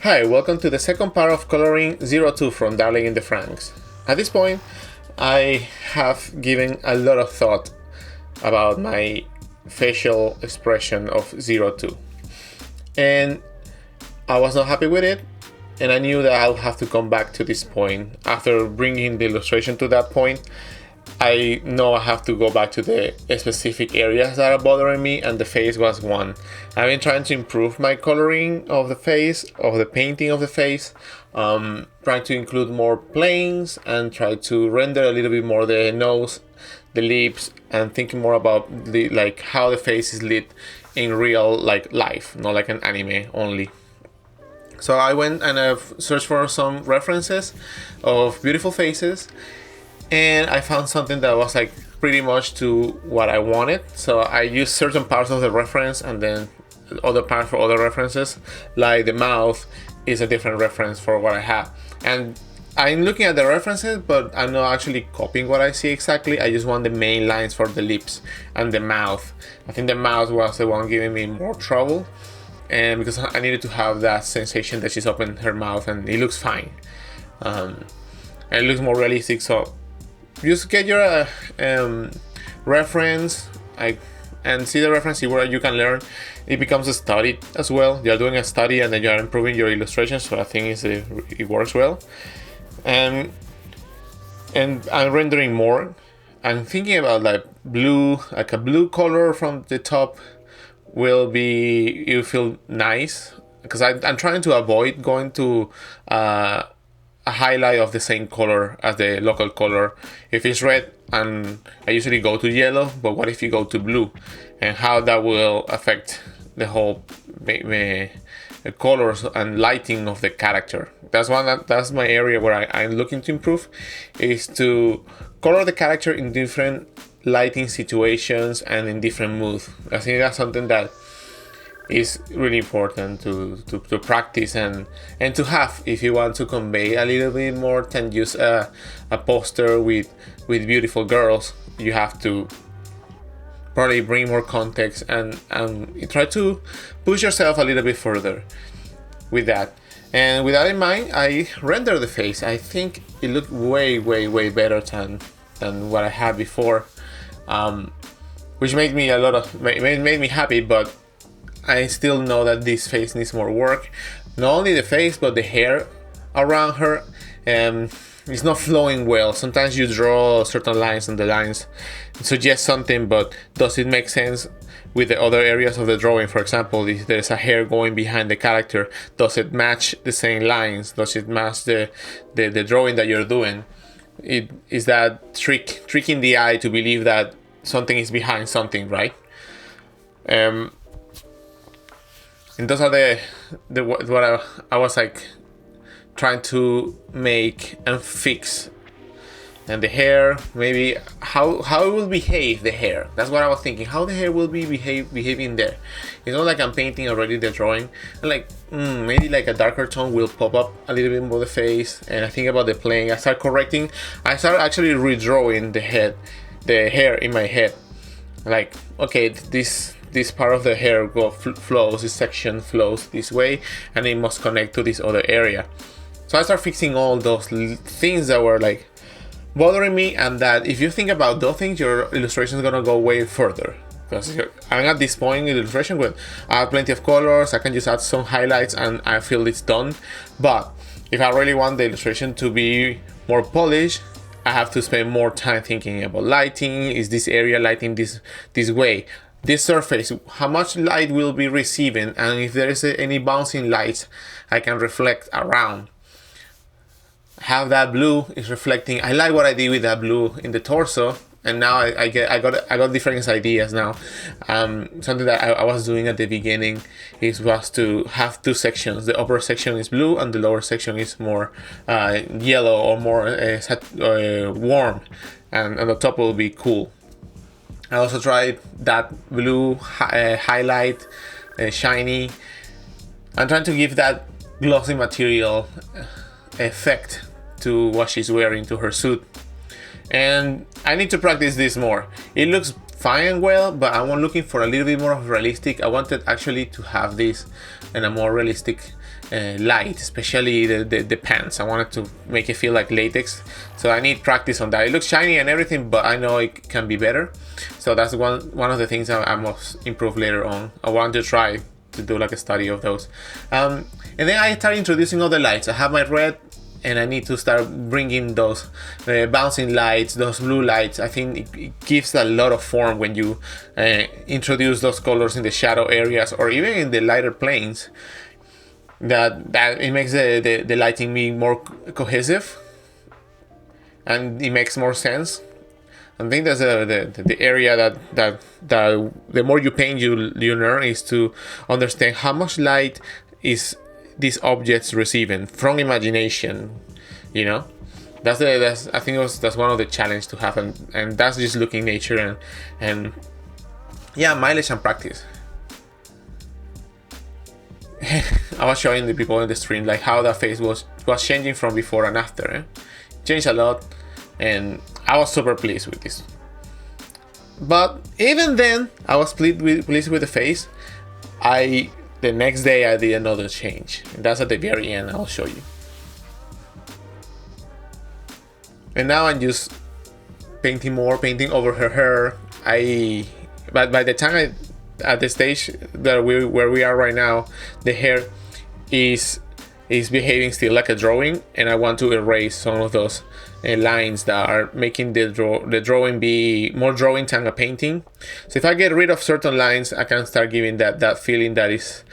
Hi, welcome to the second part of coloring 02 from Darling in the Franxx. At this point, I have given a lot of thought about my facial expression of 02. And I was not happy with it, and I knew that I'll have to come back to this point. After bringing the illustration to that point, I know I have to go back to the specific areas that are bothering me, and the face was one. I've been trying to improve my coloring of the face, of the painting of the face, trying to include more planes and try to render a little bit more the nose, the lips, and thinking more about the how the face is lit in real life, not like an anime only. So I went and I've searched for some references of beautiful faces, and I found something that was pretty much to what I wanted. So I used certain parts of the reference and then other parts for other references. Like the mouth is a different reference for what I have. And I'm looking at the references, but I'm not actually copying what I see exactly. I just want the main lines for the lips and the mouth. I think the mouth was the one giving me more trouble, and because I needed to have that sensation that she's opened her mouth and it looks fine. And it looks more realistic, so just get your reference and see the reference, see where you can learn. It becomes a study as well. You're doing a study and then you're improving your illustrations, so I think it works well. And I'm rendering more. I'm thinking about blue, a blue color from the top you feel nice, because I'm trying to avoid going to a highlight of the same color as the local color. If it's red, and I usually go to yellow, but what if you go to blue, and how that will affect the whole colors and lighting of the character. That's my area where I'm looking to improve, is to color the character in different lighting situations and in different moods. I think that's something that is really important to practice and to have if you want to convey a little bit more than just a poster with beautiful girls. You have to probably bring more context and try to push yourself a little bit further with that. And with that in mind, I render the face. I think it looked way better than what I had before, which made me made me happy. But I still know that this face needs more work. Not only the face, but the hair around her is not flowing well. Sometimes you draw certain lines and the lines suggest something, but does it make sense with the other areas of the drawing? For example, if there's a hair going behind the character, does it match the same lines? Does it match the drawing that you're doing? It is that tricking the eye to believe that something is behind something, right? And those are what I was trying to make and fix. And the hair, maybe how it will behave, the hair. That's what I was thinking. How the hair will be behaving there. It's not like I'm painting already the drawing. And maybe a darker tone will pop up a little bit more the face. And I think about the playing. I start actually redrawing the hair in my head. Okay, this part of the hair flows, this section flows this way, and it must connect to this other area. So I start fixing all those things that were bothering me, and that if you think about those things, your illustration is gonna go way further. Because I'm at this point in the illustration where I have plenty of colors, I can just add some highlights and I feel it's done. But if I really want the illustration to be more polished, I have to spend more time thinking about lighting. Is this area lighting this way? This surface, how much light will be receiving, and if there is any bouncing lights I can reflect around. How that blue is reflecting. I like what I did with that blue in the torso, and now I got different ideas now. Something that I was doing at the beginning was to have two sections. The upper section is blue and the lower section is more yellow or more warm, and the top will be cool. I also tried that blue highlight, shiny. I'm trying to give that glossy material effect to what she's wearing, to her suit. And I need to practice this more. It looks fine and well, but I'm looking for a little bit more of realistic. I wanted actually to have this in a more realistic light, especially the pants. I wanted to make it feel like latex, so I need practice on that. It looks shiny and everything, but I know it can be better. So that's one of the things I must improve later on. I want to try to do like a study of those. And then I start introducing other lights. I have my red, and I need to start bringing those bouncing lights, those blue lights. I think it gives a lot of form when you introduce those colors in the shadow areas or even in the lighter planes. That it makes the lighting be more cohesive, and it makes more sense. I think that's the area that the more you paint, you learn is to understand how much light is these objects receiving from imagination. You know, that's I think that's one of the challenge to have, and that's just looking nature and yeah, mileage and practice. I was showing the people in the stream like how that face was changing from before and after. Changed a lot, and I was super pleased with this. But even then, I was pleased with the face. The next day I did another change, and that's at the very end. I'll show you. And now I'm just painting over her hair. But by the time at the stage that where we are right now, the hair is behaving still like a drawing, and I want to erase some of those lines that are making the drawing be more drawing than a painting. So if I get rid of certain lines, I can start giving that feeling that is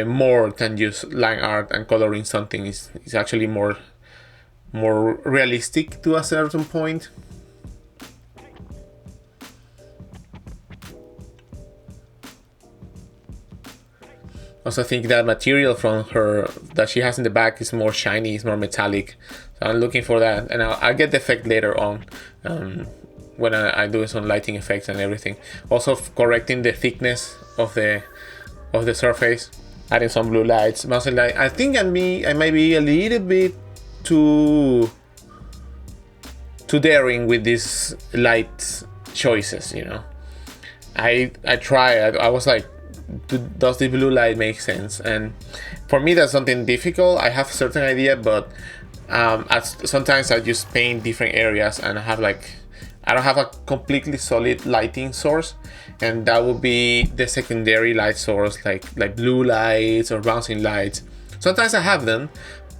more than just line art and coloring something. Is actually more realistic to a certain point. Also think that material from her that she has in the back is more shiny, is more metallic. So I'm looking for that, and I'll get the effect later on when I do some lighting effects and everything. Also correcting the thickness of the surface, adding some blue lights, mostly light. I think I might be a little bit too daring with these light choices. You know, I was like, does the blue light make sense? And for me that's something difficult. I have a certain idea, but sometimes I just paint different areas, and I don't have a completely solid lighting source, and that would be the secondary light source, like blue lights or bouncing lights. Sometimes I have them,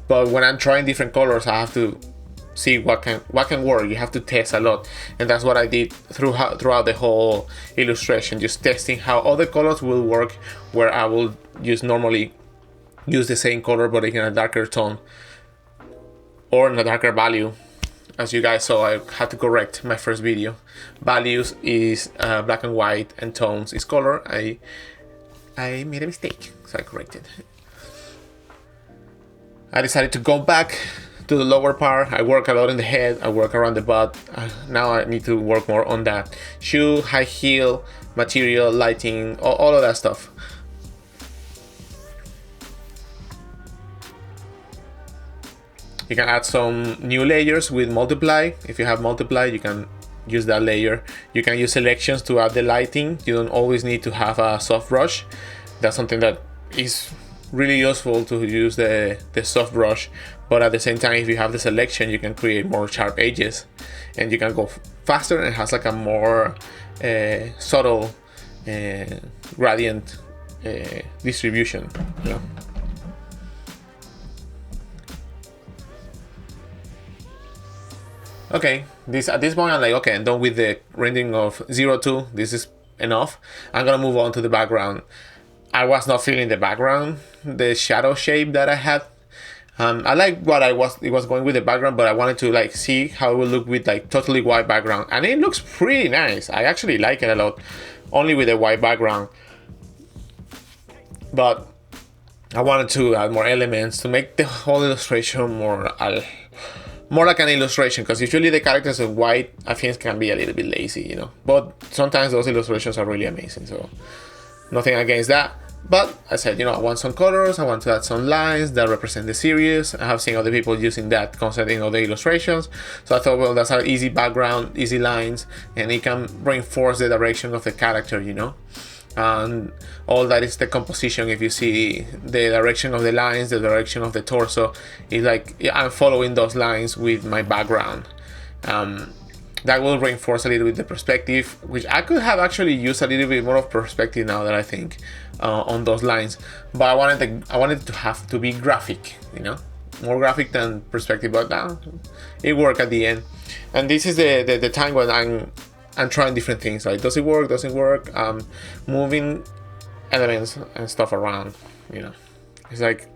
but when I'm trying different colors, I have to see what can work. You have to test a lot, and that's what I did throughout the whole illustration, just testing how other colors will work, where I will normally use the same color but in a darker tone or in a darker value. As you guys saw, I had to correct my first video. Values is black and white, and tones is color. I made a mistake, so I corrected. I decided to go back to the lower part. I work a lot in the head, I work around the butt. Now I need to work more on that. Shoe, high heel, material, lighting, all of that stuff. You can add some new layers with multiply. If you have multiply, you can use that layer. You can use selections to add the lighting. You don't always need to have a soft brush. That's something that is really useful, to use the soft brush, but at the same time, if you have the selection, you can create more sharp edges, and you can go faster, and it has like a more subtle gradient distribution, you know? Okay, at this point I'm like, okay, I'm done with the rendering of 02. This is enough. I'm gonna move on to the background. I was not feeling the background, the shadow shape that I had. I like what it was going with the background, but I wanted to like see how it would look with like totally white background, and it looks pretty nice. I actually like it a lot, only with a white background. But I wanted to add more elements to make the whole illustration more like an illustration, because usually the characters in white, I think, can be a little bit lazy, you know. But sometimes those illustrations are really amazing, so nothing against that. But I said, you know, I want some colors, I want to add some lines that represent the series. I have seen other people using that concept in other illustrations. So I thought, well, that's an easy background, easy lines, and it can reinforce the direction of the character, you know. and all that is the composition. If you see the direction of the lines, the direction of the torso, it's like I'm following those lines with my background. That will reinforce a little bit the perspective, which I could have actually used a little bit more of perspective now that I think on those lines. But I wanted to have to be graphic, more graphic than perspective. But now it worked at the end. And this is the time when I'm trying different things. Like, does it work? Doesn't work? Moving elements and stuff around. It's like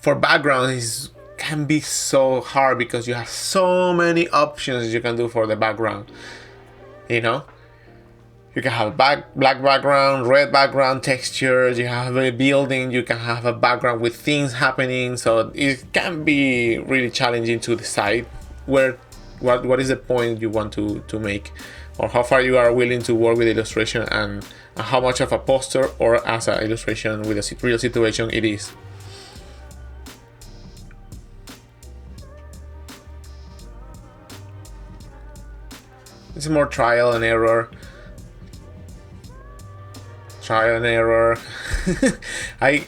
for background can be so hard because you have so many options you can do for the background. You can have black background, red background textures. You have a building. You can have a background with things happening. So it can be really challenging to decide what is the point you want to make, or how far you are willing to work with illustration, and how much of a poster or as an illustration with a real situation it is. It's more trial and error. I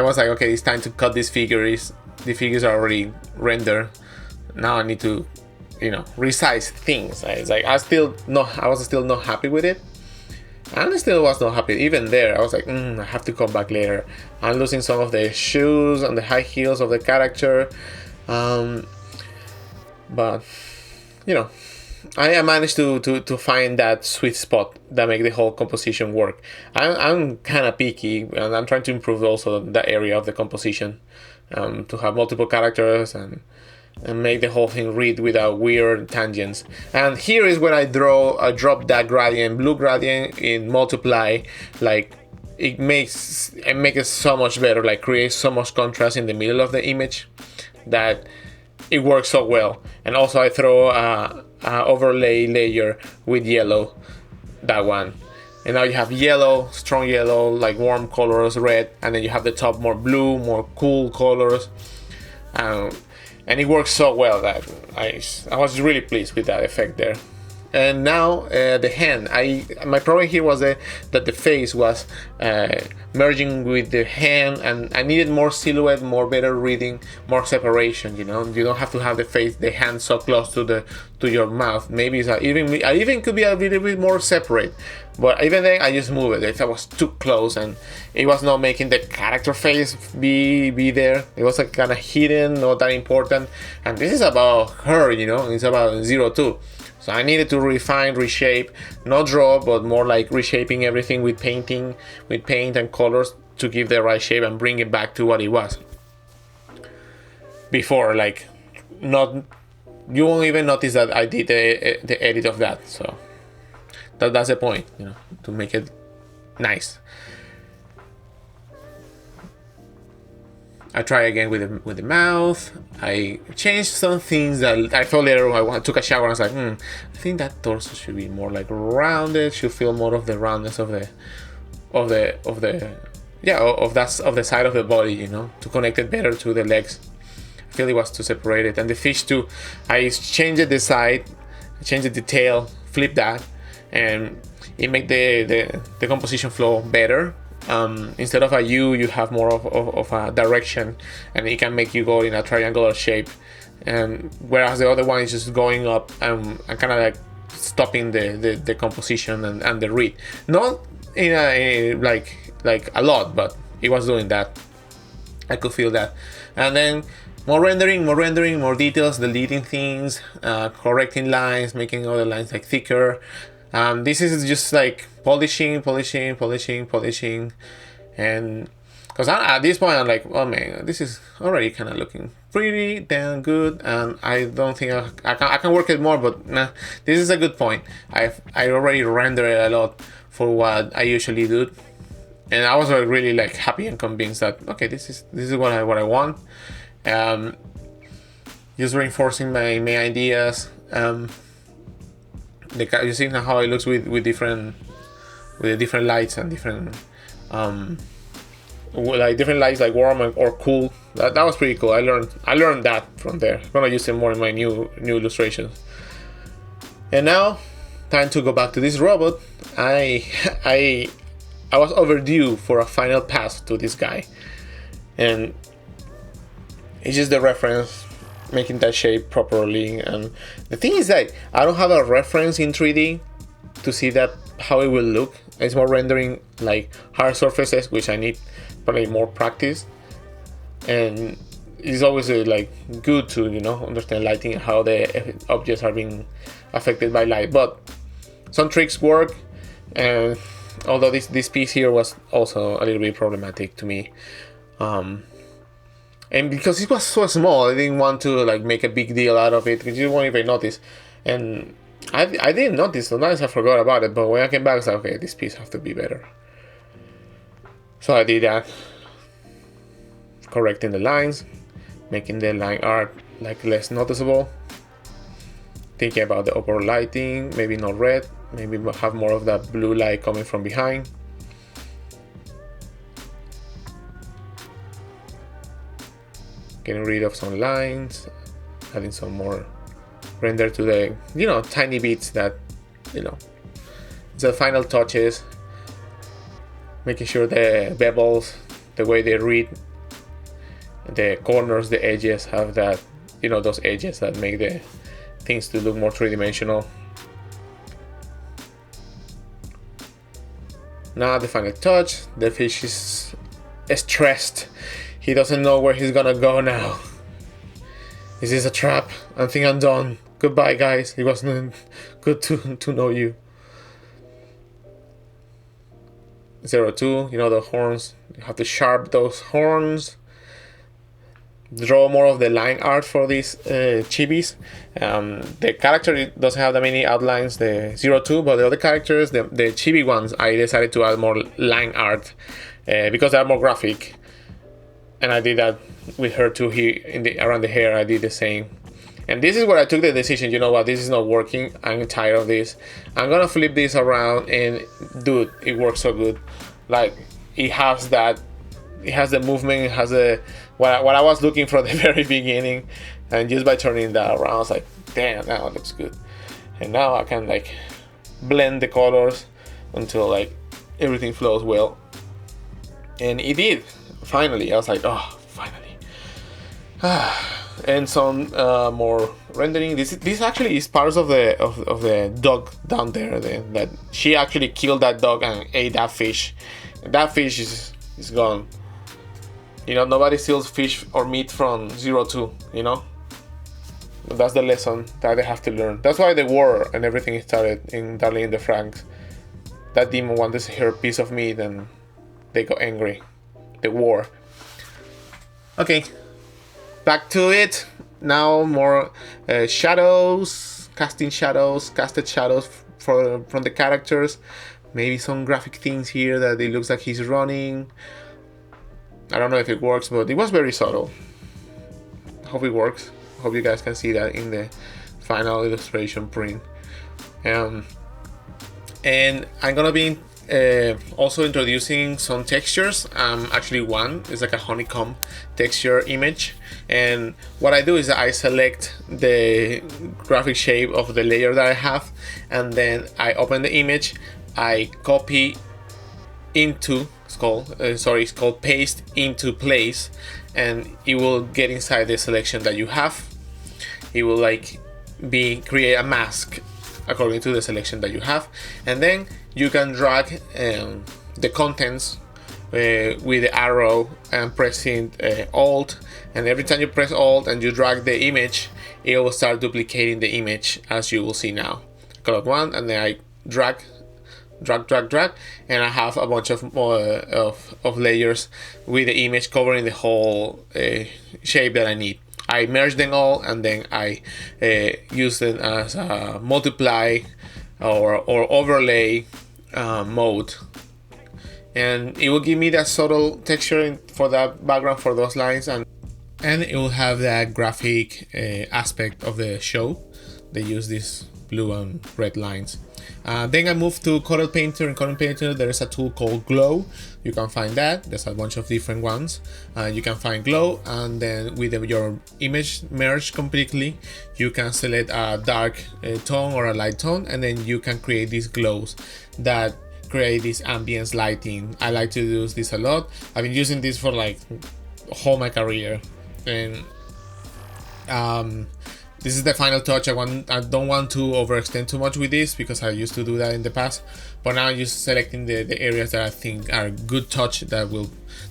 was like, okay, it's time to cut these figures. The figures are already rendered. Now I need to, resize things. It's like I was still not happy with it. And I still was not happy. Even there, I was like, I have to come back later. I'm losing some of the shoes and the high heels of the character. But, I managed to find that sweet spot that make the whole composition work. I'm kind of picky, and I'm trying to improve also that area of the composition, to have multiple characters and make the whole thing read without weird tangents. And here is where I drop that gradient, blue gradient in multiply. Like, it makes it so much better. Like, creates so much contrast in the middle of the image that it works so well. And also I throw a overlay layer with yellow, that one. And now you have yellow, strong yellow, like warm colors, red, and then you have the top more blue, more cool colors. And it works so well that I was really pleased with that effect there. And now the hand. My problem here was that the face was merging with the hand, and I needed more silhouette, more better reading, more separation. You don't have to have the hand so close to your mouth. Maybe I even could be a little bit more separate. But even then, I just moved it. It was too close, and it was not making the character face be there. It was like kind of hidden, not that important. And this is about her, It's about 02. So I needed to refine, reshape, not draw, but more like reshaping everything with paint and colors to give the right shape and bring it back to what it was before. Like, you won't even notice that I did the edit of that. So that's the point, to make it nice. I try again with the mouth. I changed some things that I thought later. I took a shower and I was like, I think that torso should be more like rounded. Should feel more of the roundness of the side of the body, to connect it better to the legs. I feel it was too separated. And the fish too. I changed the side, changed the tail, flip that, and it made the composition flow better. Instead of a U, you have more of a direction, and it can make you go in a triangular shape. And whereas the other one is just going up and kind of like stopping the composition and the read. Not in a like a lot, but it was doing that. I could feel that. And then more rendering, more details, deleting things, correcting lines, making other lines like thicker. This is just like polishing, and because at this point I'm like, oh man, this is already kind of looking pretty damn good, and I don't think I can work it more, but nah, this is a good point. I already rendered it a lot for what I usually do, and I was really like happy and convinced that okay, this is what I want. Just reinforcing my ideas. You see how it looks with the different lights and different different lights, like warm or cool. That was pretty cool. I learned that from there. I'm gonna use it more in my new illustrations. And now time to go back to this robot. I was overdue for a final pass to this guy, and it's just the reference, making that shape properly. And the thing is that I don't have a reference in 3D to see that how it will look. It's more rendering like hard surfaces, which I need probably more practice. And it's always like good to understand lighting and how the objects are being affected by light. But some tricks work, and although this piece here was also a little bit problematic to me. And because it was so small, I didn't want to like make a big deal out of it, because you won't even notice. And I didn't notice, sometimes I forgot about it, but when I came back I was like, okay, this piece has to be better. So I did that, correcting the lines, making the line art like less noticeable, thinking about the upper lighting, maybe not red, maybe have more of that blue light coming from behind. Getting rid of some lines, adding some more render to the tiny bits that the final touches, making sure the bevels, the way they read, the corners, the edges have that, those edges that make the things to look more three-dimensional. Now the final touch, the fish is stressed. He doesn't know where he's gonna go now. Is this a trap? I think I'm done. Goodbye, guys. It was good to know you. 02, the horns. You have to sharp those horns. Draw more of the line art for these chibis. The character doesn't have that many outlines, the 02, but the other characters, the chibi ones, I decided to add more line art because they're more graphic. And I did that with her too. Around the hair, I did the same. And this is where I took the decision, you know what, this is not working. I'm tired of this. I'm gonna flip this around, and dude, it works so good. Like, it has the movement, it has what I was looking for at the very beginning. And just by turning that around, I was like, damn, now it looks good. And now I can like blend the colors until like everything flows well. And it did. Finally, I was like, oh, finally. And some more rendering. This actually is part of the dog down there. That she actually killed that dog and ate that fish. That fish is gone. Nobody steals fish or meat from 02. That's the lesson that they have to learn. That's why the war and everything started in Darling in the Franxx. That demon wanted her piece of meat, and they got angry. The war. Okay, back to it. Now more shadows, casted shadows from the characters. Maybe some graphic things here that it looks like he's running. I don't know if it works, but it was very subtle. Hope it works. Hope you guys can see that in the final illustration print. And I'm gonna be also introducing some textures. Actually, one is like a honeycomb texture image, and what I do is I select the graphic shape of the layer that I have, and then I open the image, I copy into it's called paste into place, and it will get inside the selection that you have. It will create a mask according to the selection that you have, and then you can drag the contents with the arrow and pressing Alt, and every time you press Alt and you drag the image, it will start duplicating the image, as you will see now. I click one, and then I drag, and I have a bunch of layers with the image covering the whole shape that I need. I merge them all, and then I use it as a multiply or overlay mode, and it will give me that subtle texture for that background for those lines, and it will have that graphic aspect of the show they use these blue and red lines. Then I moved to Corel Painter. In Corel Painter there is a tool called Glow. You can find that. There's a bunch of different ones. You can find Glow, and then with your image merged completely, you can select a dark tone or a light tone, and then you can create these glows that create this ambience lighting. I like to use this a lot. I've been using this for like whole my career, and this is the final touch. I don't want to overextend too much with this because I used to do that in the past, but now I'm just selecting the areas that I think are good touch that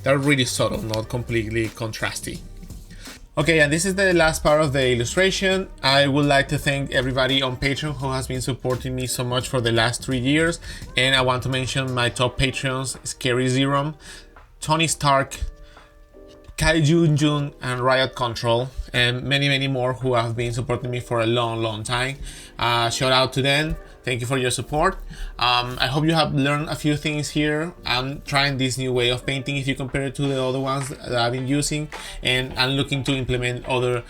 are really subtle, not completely contrasty. Okay, and this is the last part of the illustration. I would like to thank everybody on Patreon who has been supporting me so much for the last 3 years, and I want to mention my top Patreons: Scary Zerum, Tony Stark, Kai Jun, and Riot Control, and many more who have been supporting me for a long time. Shout out to them. Thank you for your support. I hope you have learned a few things here. I'm trying this new way of painting if you compare it to the other ones that I've been using, and I'm looking to implement other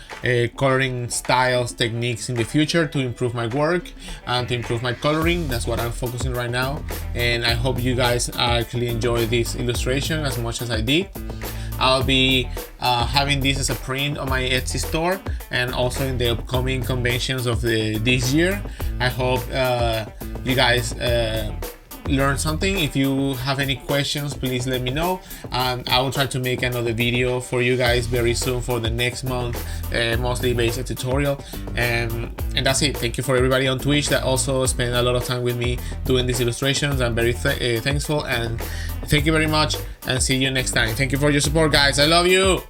coloring styles, techniques in the future to improve my work and to improve my coloring. That's what I'm focusing right now, and I hope you guys actually enjoy this illustration as much as I did. I'll be having this as a print on my Etsy store and also in the upcoming conventions of this year. I hope you guys learn something. If you have any questions, please let me know, and I will try to make another video for you guys very soon for the next month, mostly basic tutorial, and that's it. Thank you for everybody on Twitch that also spent a lot of time with me doing these illustrations. I'm very thankful, and thank you very much, and see you next time. Thank you for your support, guys. I love you.